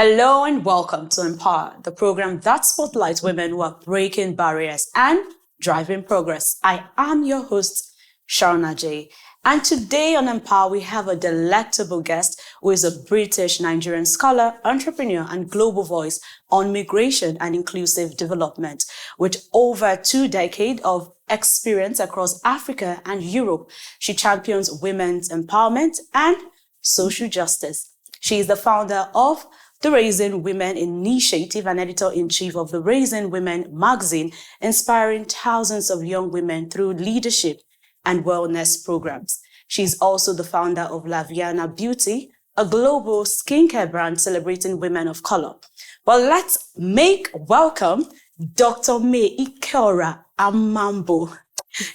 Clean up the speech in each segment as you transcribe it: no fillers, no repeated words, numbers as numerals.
Hello and welcome to Empower, the program that spotlights women who are breaking barriers and driving progress. I am your host, Sharona J. And today on Empower, we have a delectable guest who is a British-Nigerian scholar, entrepreneur, and global voice on migration and inclusive development. With over 2 decades of experience across Africa and Europe, she champions women's empowerment and social justice. She is the founder of the Raising Women Initiative and editor-in-chief of the Raising Women magazine, inspiring thousands of young women through leadership and wellness programs. She's also the founder of Lavana Beauty, a global skincare brand celebrating women of color. Well, let's welcome Dr. May Ikeora-Amamgbo.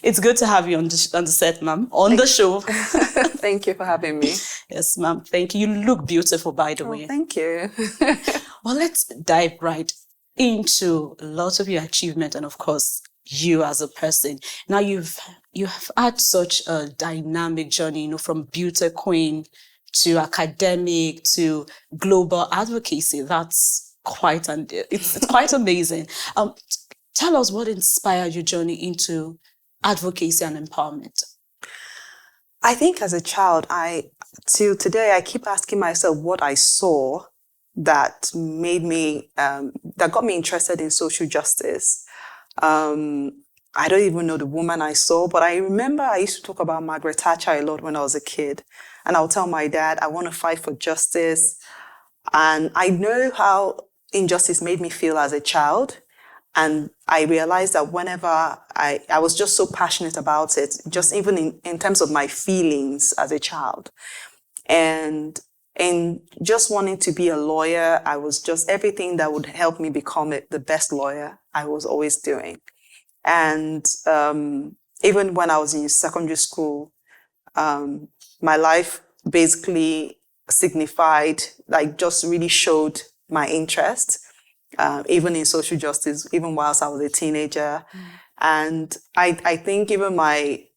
It's good to have you on the set, ma'am, on the show. Thank you for having me. Yes, ma'am. Thank you. You look beautiful, by the way. Thank you. Well, let's dive right into a lot of your achievement and, of course, you as a person. Now, you have had such a dynamic journey, from beauty queen to academic to global advocacy. That's it's quite amazing. Tell us what inspired your journey into advocacy and empowerment. I think as a child, till today, I keep asking myself what I saw that made me, that got me interested in social justice. I don't even know the woman I saw, but I remember I used to talk about Margaret Thatcher a lot when I was a kid. And I'll tell my dad, I want to fight for justice. And I know how injustice made me feel as a child. And I realized that whenever I was just so passionate about it, just even in terms of my feelings as a child. And in just wanting to be a lawyer, I was just everything that would help me become the best lawyer, I was always doing. And even when I was in secondary school, my life basically signified, just really showed my interest. Even in social justice, even whilst I was a teenager. And I think even my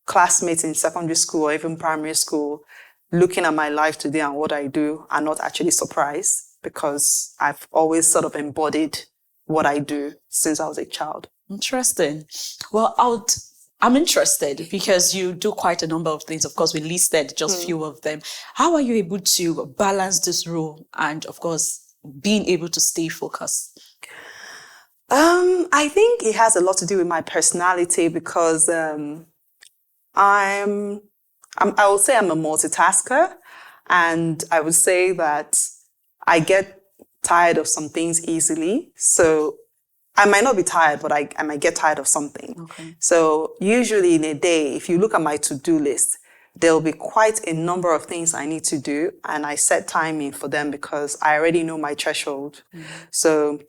classmates in secondary school or even primary school, looking at my life today and what I do, are not actually surprised because I've always sort of embodied what I do since I was a child. Interesting. Well, I'm interested because you do quite a number of things. Of course, we listed just a few of them. How are you able to balance this role and, of course, being able to stay focused? I think it has a lot to do with my personality because I would say I'm a multitasker, and I would say that I get tired of some things easily. So I might not be tired, but I might get tired of something. Okay. So usually in a day, if you look at my to-do list, there'll be quite a number of things I need to do, and I set timing for them because I already know my threshold. So,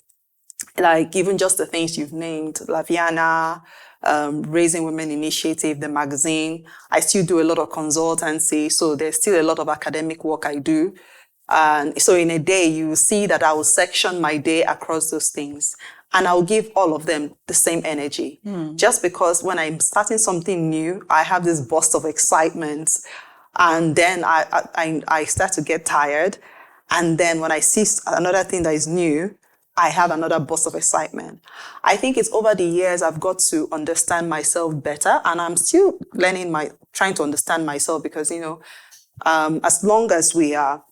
even just the things you've named, Laviana, Raising Women Initiative, the magazine, I still do a lot of consultancy, so there's still a lot of academic work I do. And so in a day, you will see that I will section my day across those things. And I'll give all of them the same energy. Just because when I'm starting something new, I have this burst of excitement. And then I start to get tired. And then when I see another thing that is new, I have another burst of excitement. I think it's over the years I've got to understand myself better. And I'm still trying to understand myself because, as long as we are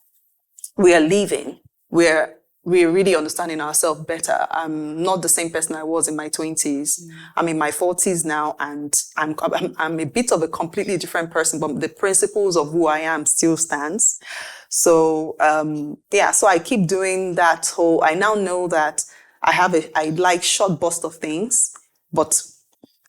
living, we're really understanding ourselves better. I'm not the same person I was in my 20s. I'm in my 40s now, and I'm a bit of a completely different person, but the principles of who I am still stands. So, so I keep doing that I now know that I like short bursts of things, but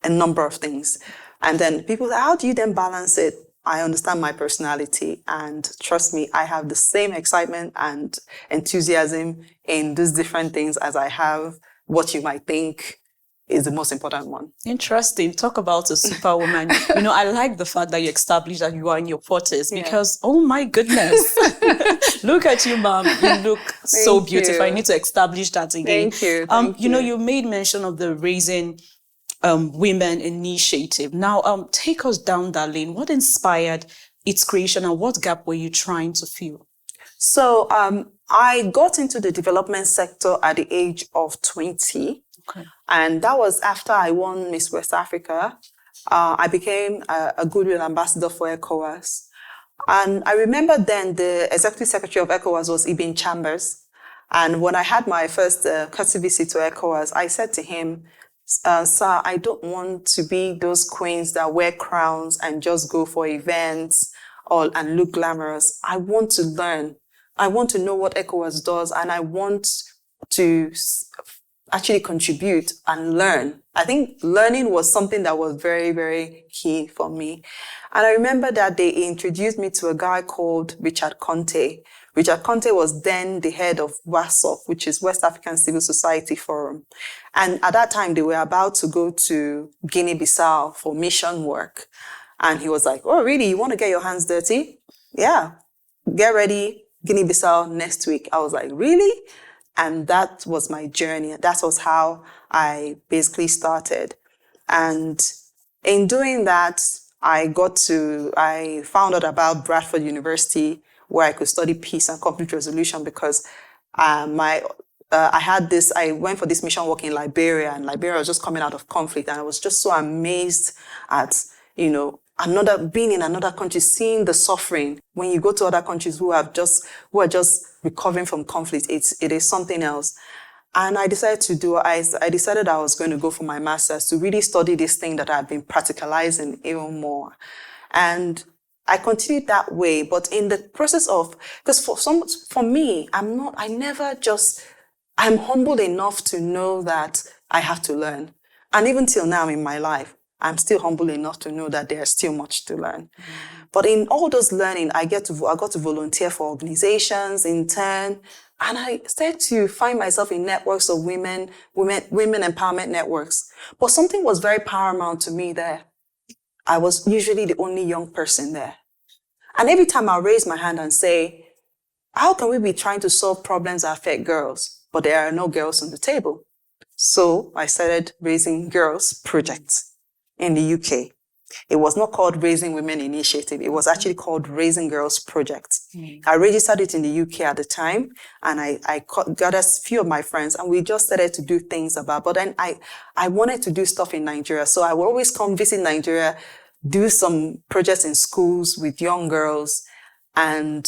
a number of things. And then people say, how do you then balance it? I understand my personality, and trust me, I have the same excitement and enthusiasm in these different things as I have what you might think is the most important one. Interesting. Talk about a superwoman. I like the fact that you established that you are in your 40s because, oh my goodness, look at you, ma'am. You look so beautiful. I need to establish that again. Thank you. Thank you. You made mention of the Raising Women Initiative. Now, take us down that lane. What inspired its creation and what gap were you trying to fill? So I got into the development sector at the age of 20. Okay. And that was after I won Miss West Africa. I became a goodwill ambassador for ECOWAS. And I remember then the executive secretary of ECOWAS was Ibn Chambers. And when I had my first courtesy visit to ECOWAS, I said to him, sir, I don't want to be those queens that wear crowns and just go for events and look glamorous. I want to learn. I want to know what ECOWAS does, and I want to actually contribute and learn. I think learning was something that was very, very key for me. And I remember that they introduced me to a guy called Richard Conte. Richard Conte was then the head of WASOF, which is West African Civil Society Forum. And at that time, they were about to go to Guinea-Bissau for mission work. And he was like, oh, really? You want to get your hands dirty? Yeah. Get ready, Guinea-Bissau next week. I was like, really? And that was my journey. That was how I basically started. And in doing that, I found out about Bradford University, where I could study peace and conflict resolution, because I went for this mission work in Liberia, and Liberia was just coming out of conflict. And I was just so amazed at, being in another country, seeing the suffering. When you go to other countries who are just recovering from conflict, it is something else. And I decided I was going to go for my master's to really study this thing that I've been practicalizing even more. And I continued that way, but in the process of, because for me, I'm humble enough to know that I have to learn. And even till now in my life, I'm still humble enough to know that there's still much to learn. Mm-hmm. But in all those learning, I got to volunteer for organizations, intern, and I started to find myself in networks of women empowerment networks. But something was very paramount to me there. I was usually the only young person there. And every time I raise my hand and say, how can we be trying to solve problems that affect girls, but there are no girls on the table? So I started Raising Girls Project in the UK. It was not called Raising Women Initiative. It was actually called Raising Girls Project. I registered it in the UK at the time, and I got a few of my friends, and we just started to do things but then I wanted to do stuff in Nigeria. So I would always come visit Nigeria, do some projects in schools with young girls. And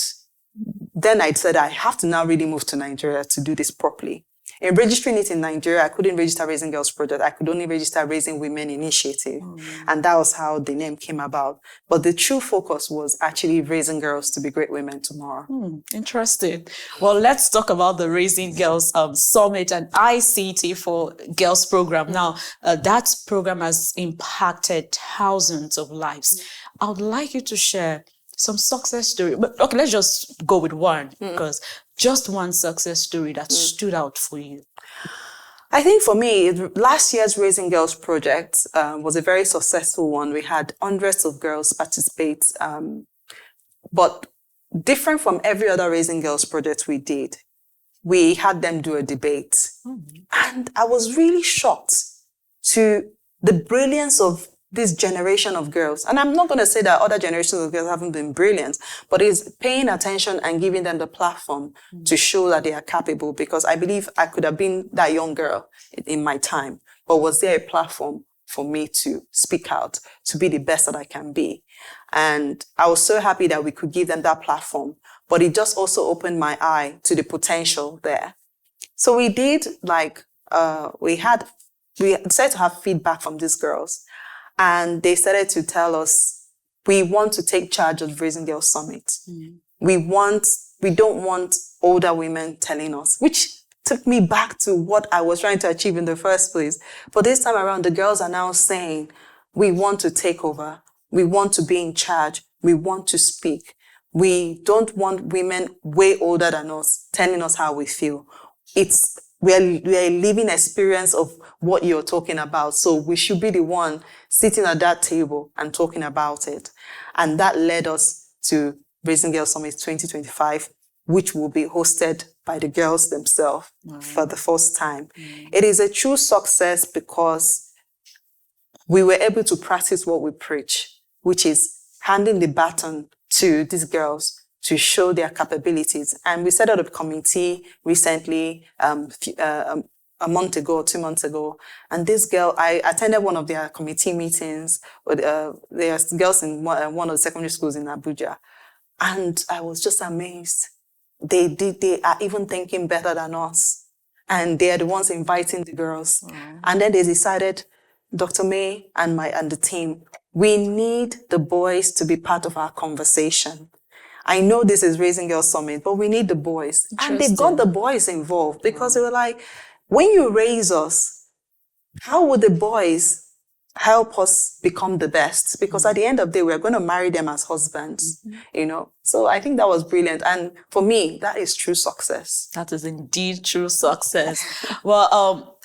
then I said, I have to now really move to Nigeria to do this properly. In registering it in Nigeria, I couldn't register Raising Girls Project. I could only register Raising Women Initiative. And that was how the name came about. But the true focus was actually raising girls to be great women tomorrow. Interesting. Well, let's talk about the Raising Girls Summit and ICT for Girls program. Now, that program has impacted thousands of lives. I would like you to share some success story. But okay, let's just go with one, because just one success story that stood out for you. I think for me, last year's Raising Girls project was a very successful one. We had hundreds of girls participate, but different from every other Raising Girls project we did, we had them do a debate. And I was really shocked to the brilliance of this generation of girls. And I'm not going to say that other generations of girls haven't been brilliant, but it's paying attention and giving them the platform to show that they are capable, because I believe I could have been that young girl in my time, but was there a platform for me to speak out, to be the best that I can be? And I was so happy that we could give them that platform, but it just also opened my eye to the potential there. So we did we decided to have feedback from these girls. And they started to tell us, we want to take charge of Raising Girls Summit. We don't want older women telling us, which took me back to what I was trying to achieve in the first place. But this time around, the girls are now saying, we want to take over. We want to be in charge. We want to speak. We don't want women way older than us telling us how we feel. We are a living experience of what you're talking about. So we should be the one sitting at that table and talking about it. And that led us to Raising Girls Summit 2025, which will be hosted by the girls themselves for the first time. It is a true success because we were able to practice what we preach, which is handing the baton to these girls to show their capabilities. And we set up a committee recently, a month ago or 2 months ago. And this girl, I attended one of their committee meetings with, there's girls in one of the secondary schools in Abuja. And I was just amazed. They are even thinking better than us. And they are the ones inviting the girls. Mm. And then they decided, Dr. May and the team, we need the boys to be part of our conversation. I know this is Raising Girls Summit, but we need the boys. And they got the boys involved because they were like, when you raise us, how would the boys help us become the best? Because at the end of the day, we're going to marry them as husbands, you know? So I think that was brilliant. And for me, that is true success. That is indeed true success. Well,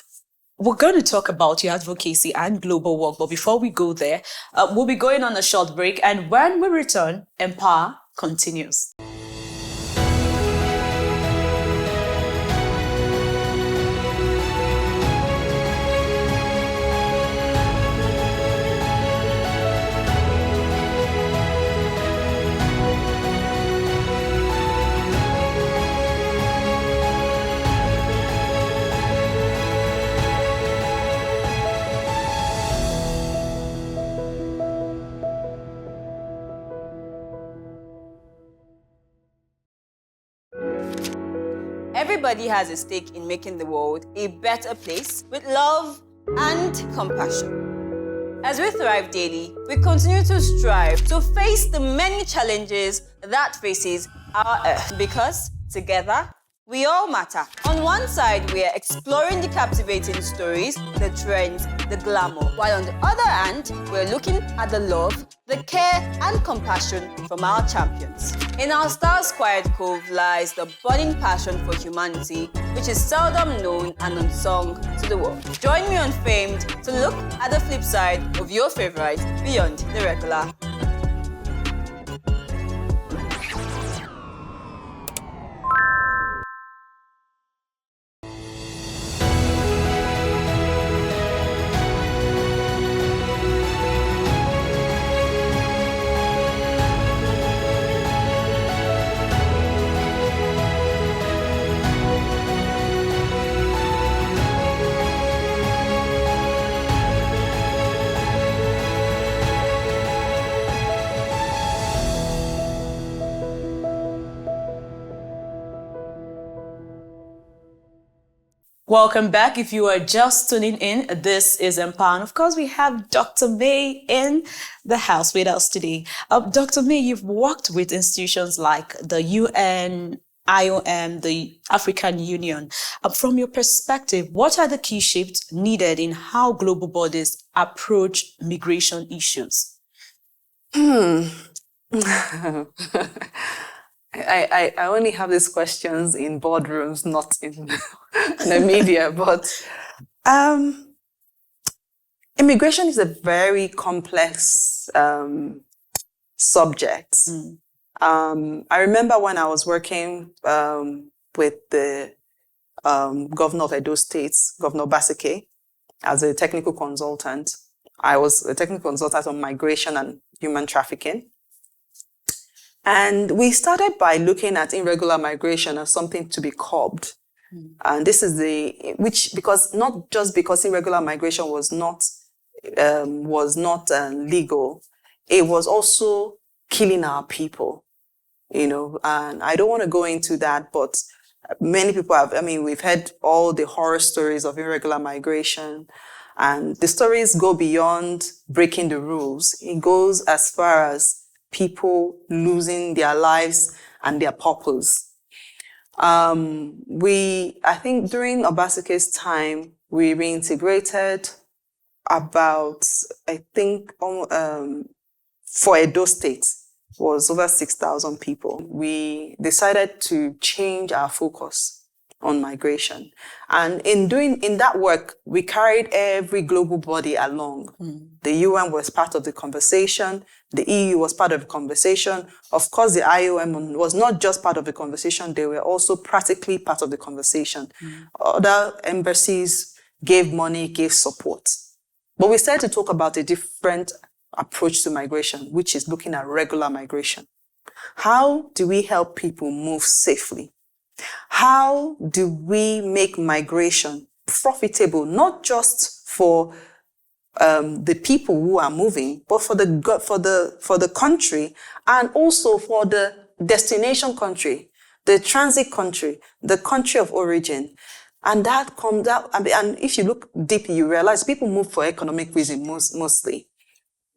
we're going to talk about your advocacy and global work. But before we go there, we'll be going on a short break. And when we return, Empower continues. Everybody has a stake in making the world a better place with love and compassion. As we thrive daily, we continue to strive to face the many challenges that faces our Earth because together, we all matter. On one side, we are exploring the captivating stories, the trends, the glamour, while on the other hand, we're looking at the love, the care and compassion from our champions. In our Stars Quiet Cove lies the burning passion for humanity, which is seldom known and unsung to the world. Join me on Famed to look at the flip side of your favorite beyond the regular. Welcome back. If you are just tuning in, this is Empower. And of course, we have Dr. May in the house with us today. Dr. May, you've worked with institutions like the UN, IOM, the African Union. From your perspective, what are the key shifts needed in how global bodies approach migration issues? I only have these questions in boardrooms, not in the media, but immigration is a very complex subject. I remember when I was working with the governor of Edo State, Governor Basike, as a technical consultant. I was a technical consultant on migration and human trafficking. And we started by looking at irregular migration as something to be curbed. And this is not just because irregular migration was not legal, it was also killing our people, you know. And I don't want to go into that, but many people we've heard all the horror stories of irregular migration. And the stories go beyond breaking the rules. It goes as far as people losing their lives and their purpose. I think during Obasike's time, we reintegrated about, for Edo State, was over 6,000 people. We decided to change our focus on migration. And in that work, we carried every global body along. The UN was part of the conversation. The EU was part of the conversation. Of course, the IOM was not just part of the conversation. They were also practically part of the conversation. Other embassies gave money, gave support. But we started to talk about a different approach to migration, which is looking at regular migration. How do we help people move safely? How do we make migration profitable, not just for the people who are moving, but for the country, and also for the destination country, the transit country, the country of origin? And that comes out, and if you look deeply, you realize people move for economic reasons mostly.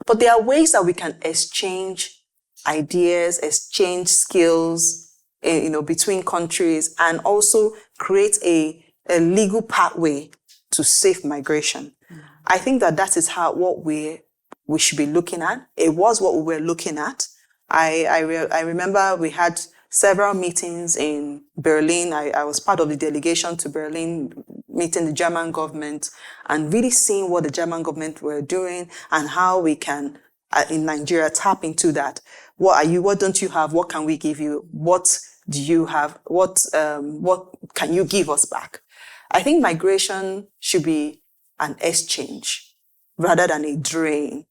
But there are ways that we can exchange ideas, exchange skills, between countries, and also create a legal pathway to safe migration. I think that is what we should be looking at. It was what we were looking at. I remember we had several meetings in Berlin. I was part of the delegation to Berlin, meeting the German government and really seeing what the German government were doing and how we can, in Nigeria, tap into that. What don't you have? What can we give you? What do you have? What can you give us back? I think migration should be an exchange rather than a drain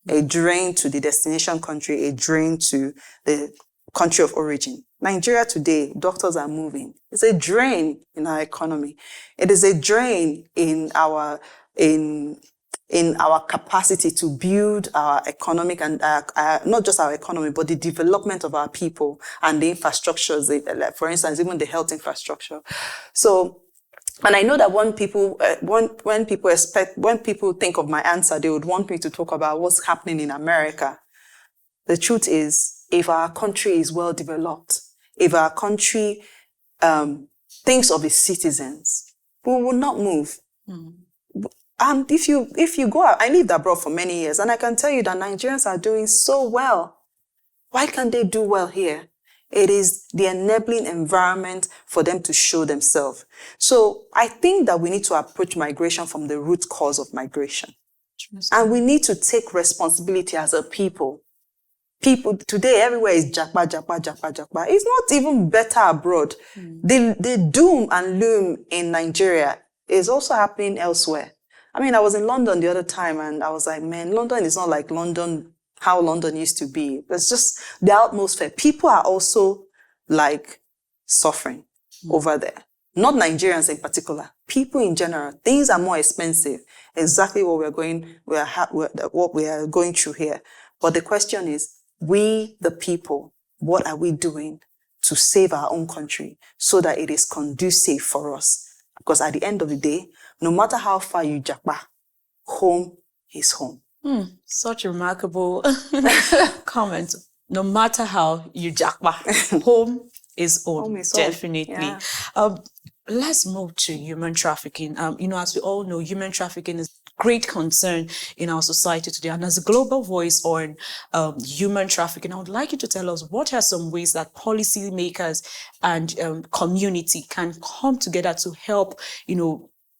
to the destination country, a drain to the country of origin. Nigeria today, doctors are moving. It's a drain in our economy. It is a drain in our capacity to build our economic and not just our economy, but the development of our people and the infrastructures, for instance, even the health infrastructure. So, and I know that when people think of my answer, they would want me to talk about what's happening in America. The truth is, if our country is well developed, if our country thinks of its citizens, we will not move. And if you go out, I lived abroad for many years, and I can tell you that Nigerians are doing so well. Why can't they do well here? It is the enabling environment for them to show themselves. So I think that we need to approach migration from the root cause of migration. And we need to take responsibility as a people. People today, everywhere is japa, japa, japa, japa. It's not even better abroad. The doom and loom in Nigeria is also happening elsewhere. I mean, I was in London the other time and I was like, man, London is not like London, how London used to be. It's just the atmosphere. People are also like suffering over there. Not Nigerians in particular. People in general. Things are more expensive. Exactly what we are going through here. But the question is, we, the people, what are we doing to save our own country so that it is conducive for us? Because at the end of the day, no matter how far you japa, home is home. Such a remarkable comment. No matter how you japa, home is home. Home is definitely. Home. Yeah. Let's move to human trafficking. As we all know, human trafficking is great concern in our society today. And as a global voice on human trafficking, I would like you to tell us what are some ways that policymakers and community can come together to help,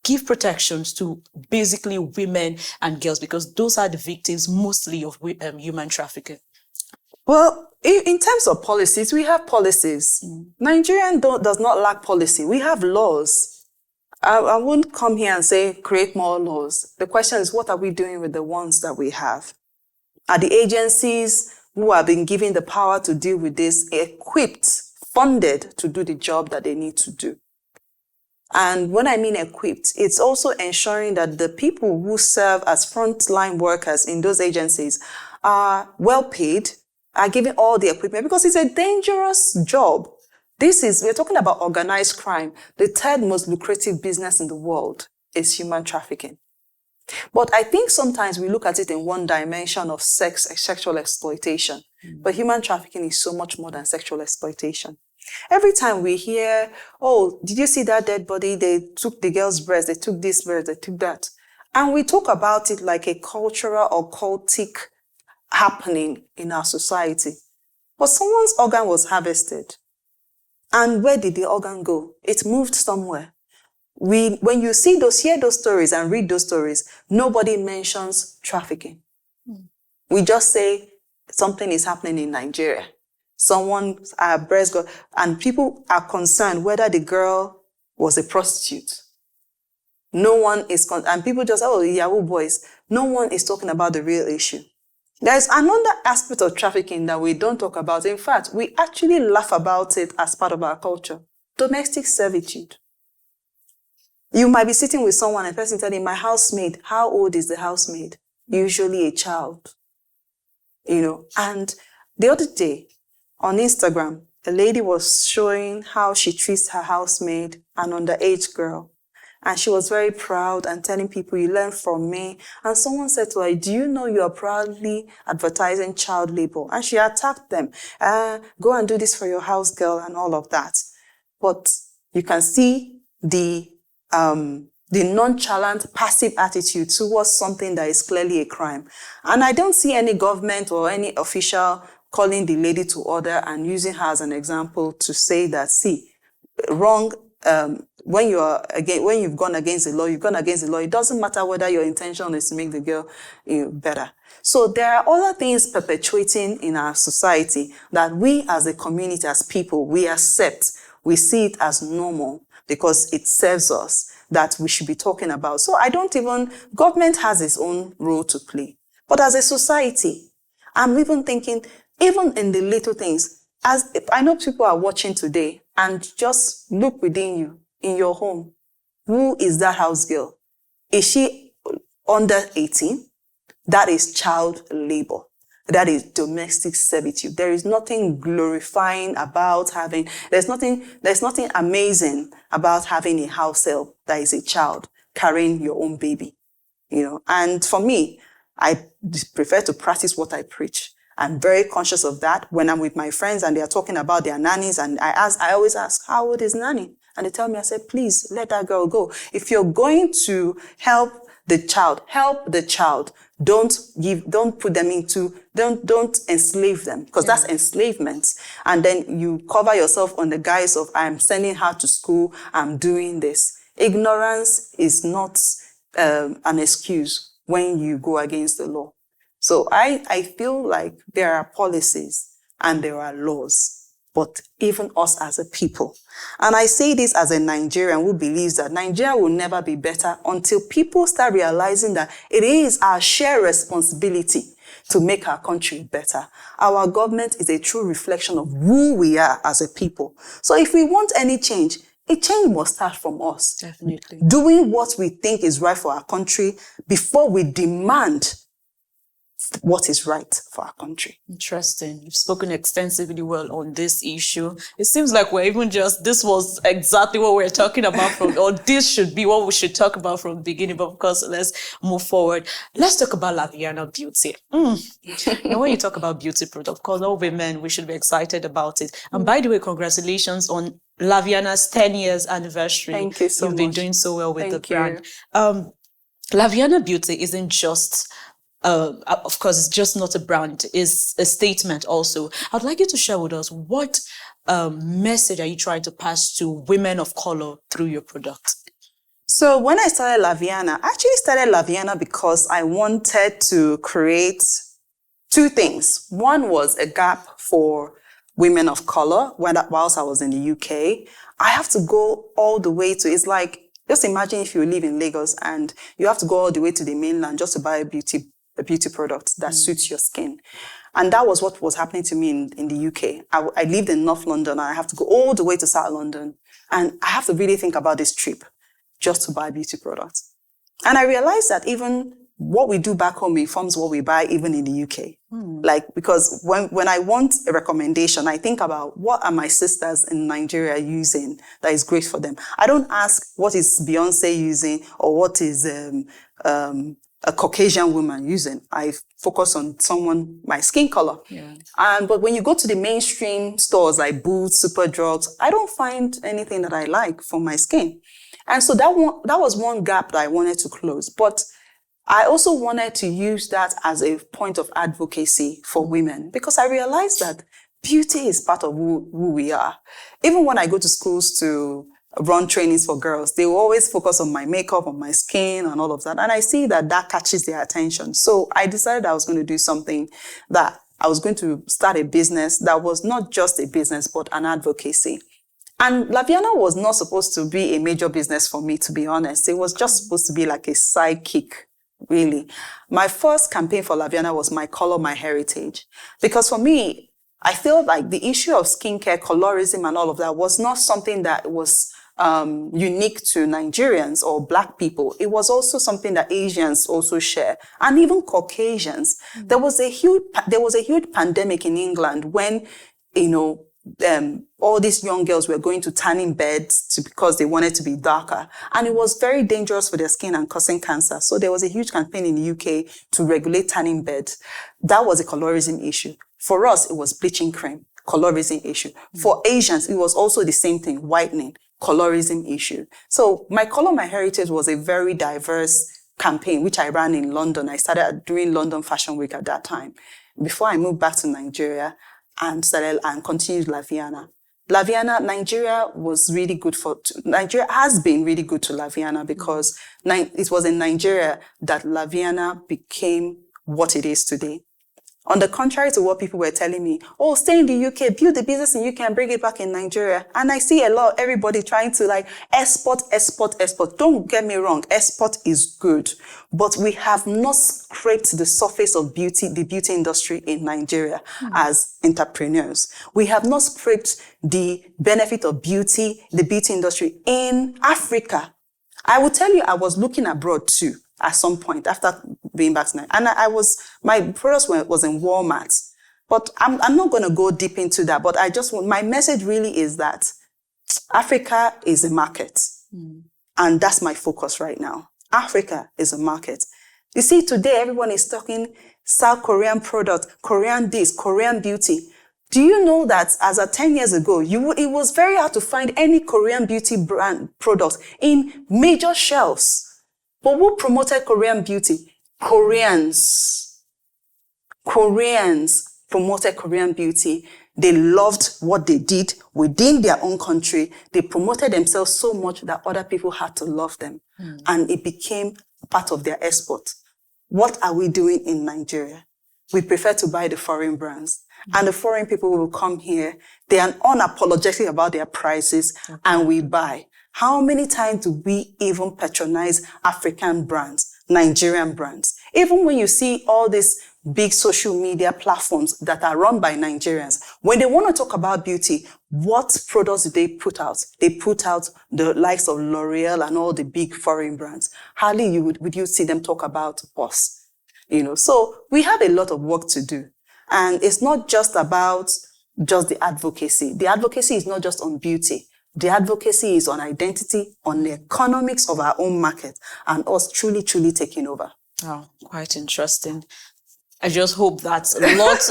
give protections to basically women and girls, because those are the victims mostly of human trafficking. Well, in terms of policies, we have policies. Nigerian does not lack policy. We have laws. I won't come here and say create more laws. The question is, what are we doing with the ones that we have? Are the agencies who have been given the power to deal with this equipped, funded to do the job that they need to do? And when I mean equipped, it's also ensuring that the people who serve as frontline workers in those agencies are well paid, are given all the equipment, because it's a dangerous job. We're talking about organized crime. The third most lucrative business in the world is human trafficking. But I think sometimes we look at it in one dimension of sexual exploitation. But human trafficking is so much more than sexual exploitation. Every time we hear, oh, did you see that dead body? They took the girl's breast, they took this breast, they took that. And we talk about it like a cultural or cultic happening in our society. But someone's organ was harvested. And where did the organ go? It moved somewhere. When you hear those stories and read those stories, nobody mentions trafficking. We just say something is happening in Nigeria. Someone's breast got, and people are concerned whether the girl was a prostitute. No one is, and people just, oh, Yahoo boys. No one is talking about the real issue. There's another aspect of trafficking that we don't talk about. In fact, we actually laugh about it as part of our culture. Domestic servitude. You might be sitting with someone and the person telling my housemaid, how old is the housemaid? Usually a child. And the other day on Instagram, a lady was showing how she treats her housemaid, an underage girl. And she was very proud and telling people, you learn from me. And someone said to her, do you know you are proudly advertising child labor? And she attacked them. Go and do this for your house girl and all of that. But you can see the nonchalant, passive attitude towards something that is clearly a crime. And I don't see any government or any official calling the lady to order and using her as an example to say that, see, wrong, when you've gone against the law, you've gone against the law. It doesn't matter whether your intention is to make the girl better. So there are other things perpetuating in our society that we as a community, as people, we accept. We see it as normal because it serves us, that we should be talking about. So government has its own role to play. But as a society, I'm even thinking, even in the little things, as I know people are watching today, and just look within you, in your home. Who is that house girl? Is she under 18? That is child labor. That is domestic servitude. There is nothing glorifying about there's nothing amazing about having a house help that is a child carrying your own baby. And for me, I prefer to practice what I preach. I'm very conscious of that when I'm with my friends and they are talking about their nannies, and I always ask, how old is nanny? And they tell me, I said, please let that girl go. If you're going to help the child. Don't enslave them, because that's enslavement. And then you cover yourself on the guise of, I'm sending her to school, I'm doing this. Ignorance is not an excuse when you go against the law. So I feel like there are policies and there are laws, but even us as a people. And I say this as a Nigerian who believes that Nigeria will never be better until people start realizing that it is our shared responsibility to make our country better. Our government is a true reflection of who we are as a people. So if we want any change, a change must start from us. Definitely. Doing what we think is right for our country before we demand what is right for our country. Interesting. You've spoken extensively well on this issue. It seems like we're even this was exactly what we're talking about or this should be what we should talk about from the beginning, but of course, let's move forward. Let's talk about Lavana Beauty. When you talk about beauty product, of course, all women, we should be excited about it. And by the way, congratulations on Lavana's 10 years anniversary. Thank you so much. You've been doing so well with Thank the brand. Lavana Beauty isn't just of course, it's just not a brand, it's a statement also. I'd like you to share with us what message are you trying to pass to women of color through your product? So when I started Lavana, I actually started Lavana because I wanted to create two things. One was a gap for women of color. Whilst I was in the UK, I have to go all the way to, it's like, just imagine if you live in Lagos and you have to go all the way to the mainland just to buy a beauty product that suits your skin. And that was what was happening to me in the UK. I lived in North London and I have to go all the way to South London. And I have to really think about this trip just to buy beauty products. And I realized that even what we do back home informs what we buy even in the UK. Like, because when I want a recommendation, I think about what are my sisters in Nigeria using that is great for them. I don't ask what is Beyonce using or what is a Caucasian woman using. I focus on my skin color. Yeah. But when you go to the mainstream stores like Boots, Superdrugs, I don't find anything that I like for my skin. And so that was one gap that I wanted to close. But I also wanted to use that as a point of advocacy for women, because I realized that beauty is part of who we are. Even when I go to schools to run trainings for girls, they will always focus on my makeup, on my skin and all of that. And I see that catches their attention. So I decided I was going to do something that I was going to start a business that was not just a business, but an advocacy. And Lavana was not supposed to be a major business for me, to be honest. It was just supposed to be like a sidekick really. My first campaign for Lavana was My Color, My Heritage. Because for me, I feel like the issue of skincare, colorism and all of that was not something that was unique to Nigerians or Black people. It was also something that Asians also share, and even Caucasians. There was a huge pandemic in England when, all these young girls were going to tanning beds because they wanted to be darker, and it was very dangerous for their skin and causing cancer. So there was a huge campaign in the UK to regulate tanning beds. That was a colorism issue. For us, it was bleaching cream, colorism issue. For Asians, it was also the same thing, whitening, colorism issue. So My Color, My Heritage was a very diverse campaign, which I ran in London. I started doing London Fashion Week at that time, before I moved back to Nigeria and continued Lavana. Nigeria has been really good to Lavana, because it was in Nigeria that Lavana became what it is today. On the contrary to what people were telling me, oh, stay in the UK, build the business in UK and bring it back in Nigeria. And I see everybody trying to export. Don't get me wrong, export is good. But we have not scraped the surface of the beauty industry in Nigeria as entrepreneurs. We have not scraped the benefit of the beauty industry in Africa. I will tell you, I was looking abroad too at some point after being back to Nigeria. And my products was in Walmart. But I'm not going to go deep into that. But my message really is that Africa is a market. And that's my focus right now. Africa is a market. You see, today everyone is talking South Korean product, Korean this, Korean beauty. Do you know that as of 10 years ago, it was very hard to find any Korean beauty brand products in major shelves? But who promoted Korean beauty? Koreans promoted Korean beauty. They loved what they did within their own country. They promoted themselves so much that other people had to love them. And it became part of their export. What are we doing in Nigeria? We prefer to buy the foreign brands. And the foreign people will come here. They are unapologetic about their prices, and we buy. How many times do we even patronize African brands, Nigerian brands? Even when you see all these big social media platforms that are run by Nigerians, when they want to talk about beauty, what products do they put out? They put out the likes of L'Oreal and all the big foreign brands. Hardly would you see them talk about us. So we have a lot of work to do. And it's not just about the advocacy. The advocacy is not just on beauty. The advocacy is on identity, on the economics of our own market, and us truly, truly taking over. Oh, quite interesting. I just hope that lots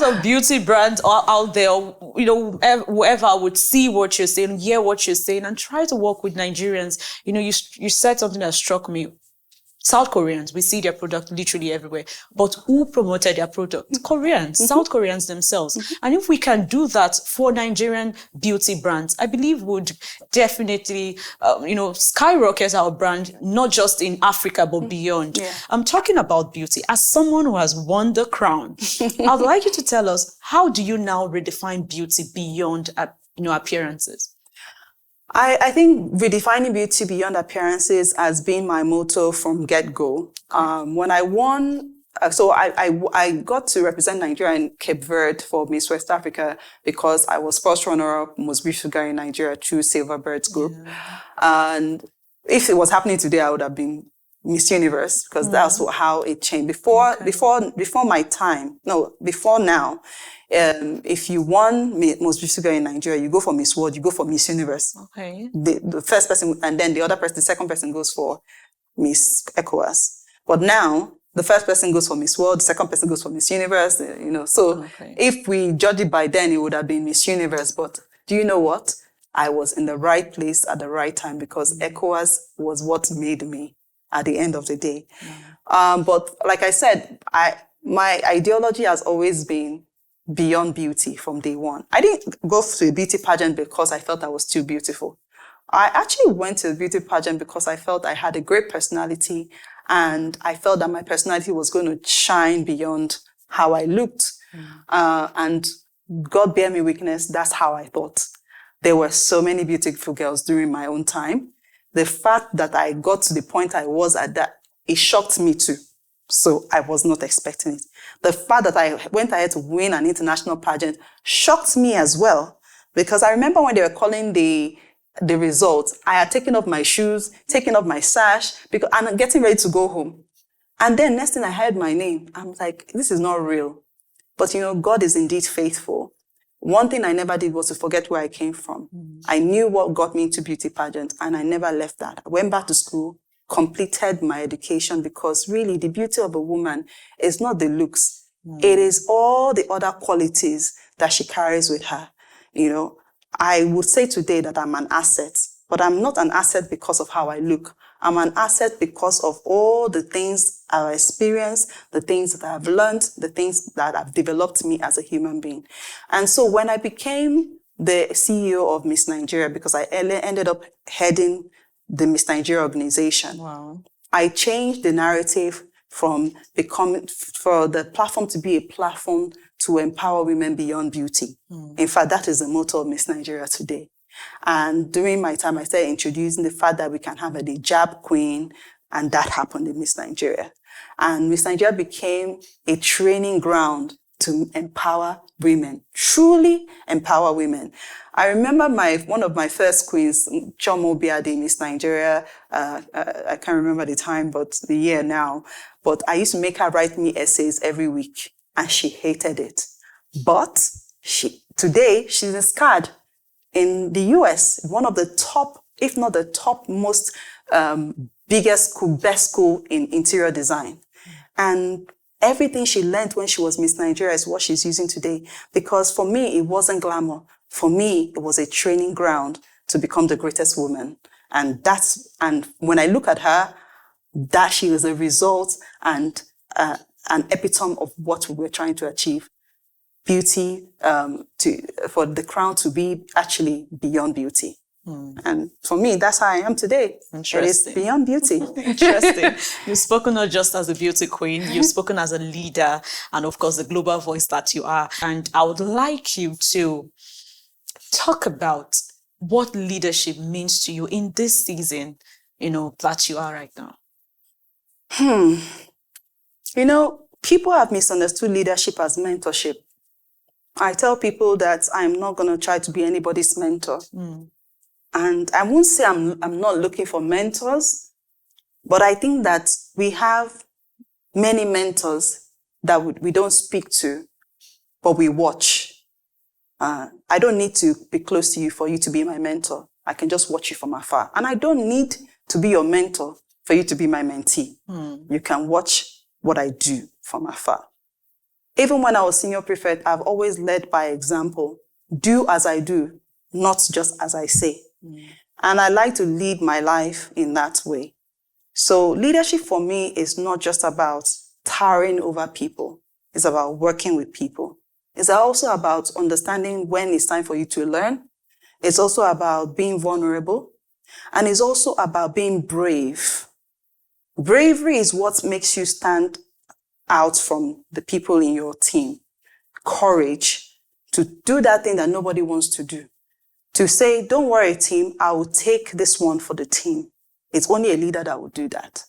of beauty brands are out there, whoever would see what you're saying, hear what you're saying, and try to work with Nigerians. You said something that struck me. South Koreans, we see their product literally everywhere. But who promoted their product? Koreans, South Koreans themselves. And if we can do that for Nigerian beauty brands, I believe would definitely, skyrocket our brand, not just in Africa, but beyond. Yeah. I'm talking about beauty. As someone who has won the crown, I'd like you to tell us, how do you now redefine beauty beyond, appearances? I think redefining beauty beyond appearances has been my motto from get-go. When I won, I got to represent Nigeria in Cape Verde for Miss West Africa because I was first runner-up most beautiful girl in Nigeria through Silverbirds Group. Yeah. And if it was happening today, I would have been Miss Universe because that's how it changed. Before now, if you won most beautiful girl in Nigeria, you go for Miss World, you go for Miss Universe. Okay. The first person, and then the second person goes for Miss ECOWAS. But now, the first person goes for Miss World, the second person goes for Miss Universe, So if we judge it by then, it would have been Miss Universe. But do you know what? I was in the right place at the right time because ECOWAS was what made me at the end of the day. But like I said, my ideology has always been beyond beauty from day one. I didn't go to a beauty pageant because I felt I was too beautiful. I actually went to a beauty pageant because I felt I had a great personality and I felt that my personality was going to shine beyond how I looked. And God bear me witness, that's how I thought. There were so many beautiful girls during my own time. The fact that I got to the point I was at that it shocked me too. So I was not expecting it. The fact that I went ahead to win an international pageant shocked me as well. Because I remember when they were calling the results, I had taken off my shoes, taken off my sash, and I'm getting ready to go home. And then next thing I heard my name, I'm like, this is not real. But God is indeed faithful. One thing I never did was to forget where I came from. I knew what got me into beauty pageant, and I never left that. I went back to school, completed my education, because really the beauty of a woman is not the looks. It is all the other qualities that she carries with her. I would say today that I'm an asset, but I'm not an asset because of how I look. I'm an asset because of all the things I've experienced, the things that I've learned, the things that have developed me as a human being. And so when I became the CEO of Miss Nigeria, because I ended up heading the Miss Nigeria organization, Wow. I changed the narrative from for the platform to be a platform to empower women beyond beauty. In fact, that is the motto of Miss Nigeria today. And during my time, I started introducing the fact that we can have a hijab queen, and that happened in Miss Nigeria. And Miss Nigeria became a training ground to empower women, truly empower women. I remember one of my first queens, Chomo Biade, Miss Nigeria, I can't remember the time, but the year now, but I used to make her write me essays every week, and she hated it. But today, she's in SCAD in the US, one of the top, if not the top most biggest school, best school in interior design. And everything she learned when she was Miss Nigeria is what she's using today. Because for me, it wasn't glamour. For me, it was a training ground to become the greatest woman. And when I look at her, that she is a result and an epitome of what we were trying to achieve. Beauty, for the crown to be actually beyond beauty. And for me, that's how I am today. It is beyond beauty. Interesting. You've spoken not just as a beauty queen, you've spoken as a leader, and of course, the global voice that you are. And I would like you to talk about what leadership means to you in this season, that you are right now. People have misunderstood leadership as mentorship. I tell people that I'm not going to try to be anybody's mentor. And I won't say I'm not looking for mentors, but I think that we have many mentors that we don't speak to, but we watch. I don't need to be close to you for you to be my mentor. I can just watch you from afar. And I don't need to be your mentor for you to be my mentee. You can watch what I do from afar. Even when I was senior prefect, I've always led by example. Do as I do, not just as I say. And I like to lead my life in that way. So leadership for me is not just about towering over people. It's about working with people. It's also about understanding when it's time for you to learn. It's also about being vulnerable. And it's also about being brave. Bravery is what makes you stand out from the people in your team. Courage to do that thing that nobody wants to do. To say, don't worry, team, I will take this one for the team. It's only a leader that will do that.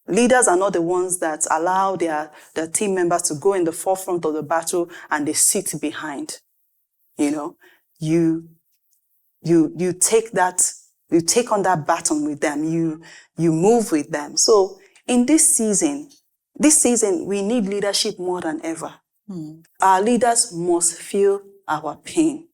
Leaders are not the ones that allow their team members to go in the forefront of the battle and they sit behind. You take on that baton with them. You move with them. So in this season, we need leadership more than ever. Our leaders must feel our pain.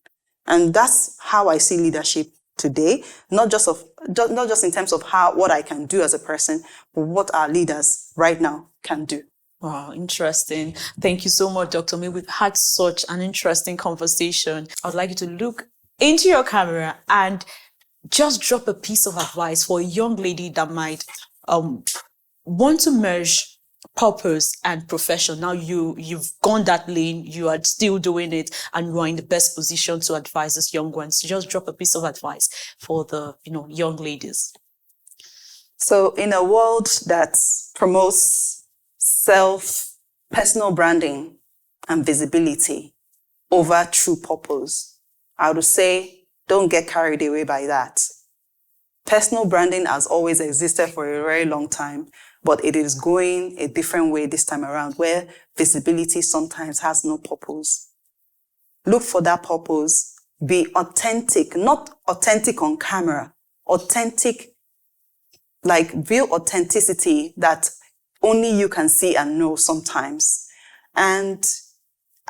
And that's how I see leadership today, not just in terms of what I can do as a person, but what our leaders right now can do. Wow, interesting. Thank you so much, Dr. May. We've had such an interesting conversation. I would like you to look into your camera and just drop a piece of advice for a young lady that might want to merge purpose and profession. Now you've gone that lane, you are still doing it, and you are in the best position to advise these young ones. Just drop a piece of advice for the young ladies. So in a world that promotes personal branding and visibility over true purpose, I would say don't get carried away by that. Personal branding has always existed for a very long time, but it is going a different way this time around, where visibility sometimes has no purpose. Look for that purpose. Be authentic, not authentic on camera, authentic, like real authenticity that only you can see and know sometimes. And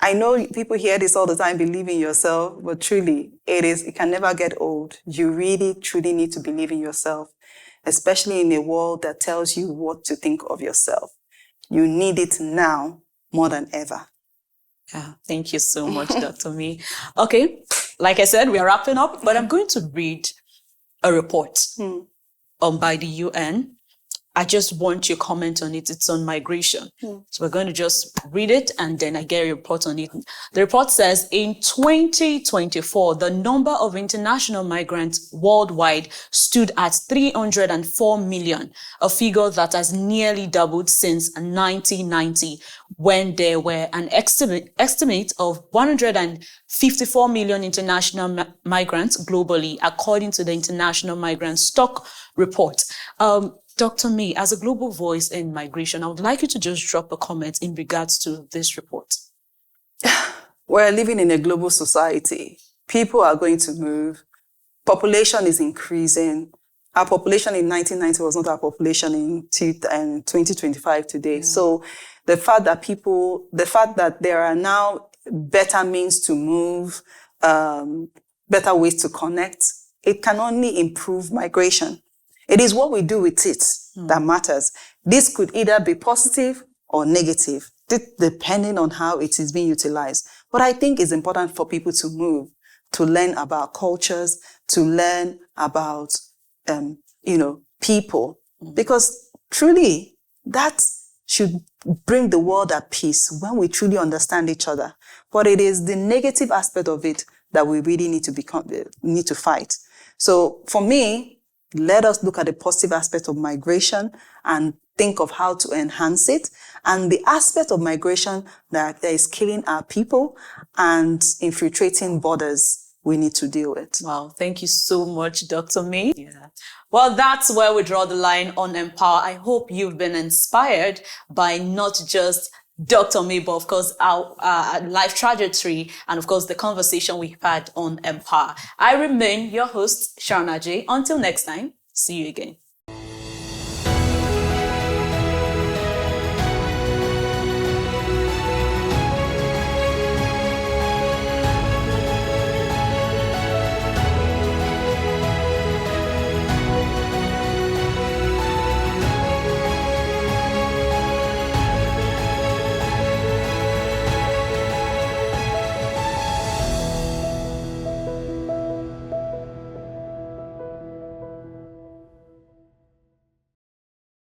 I know people hear this all the time, believe in yourself, but truly, it can never get old. You really, truly need to believe in yourself, especially in a world that tells you what to think of yourself. You need it now more than ever. Yeah, thank you so much, Dr. May. Okay, like I said, we are wrapping up, but I'm going to read a report by the UN. I just want your comment on it. It's on migration. So we're going to just read it and then I get a report on it. The report says in 2024, the number of international migrants worldwide stood at 304 million, a figure that has nearly doubled since 1990, when there were an estimate of 154 million international migrants globally, according to the International Migrant Stock Report. Dr. May, as a global voice in migration, I would like you to just drop a comment in regards to this report. We're living in a global society. People are going to move. Population is increasing. Our population in 1990 was not our population in 2025 today. Yeah. So the fact that there are now better means to move, better ways to connect, it can only improve migration. It is what we do with it that matters. This could either be positive or negative, depending on how it is being utilized. But I think it's important for people to move, to learn about cultures, to learn about, people, because truly that should bring the world at peace when we truly understand each other. But it is the negative aspect of it that we really need to fight. So for me, let us look at the positive aspect of migration and think of how to enhance it. And the aspect of migration that is killing our people and infiltrating borders, we need to deal with. Wow, thank you so much, Dr. May. Yeah. Well, that's where we draw the line on Empower. I hope you've been inspired by not just Dr. May, but of course, our life trajectory and of course, the conversation we've had on Empower. I remain your host, Sharon Ajay. Until next time, see you again.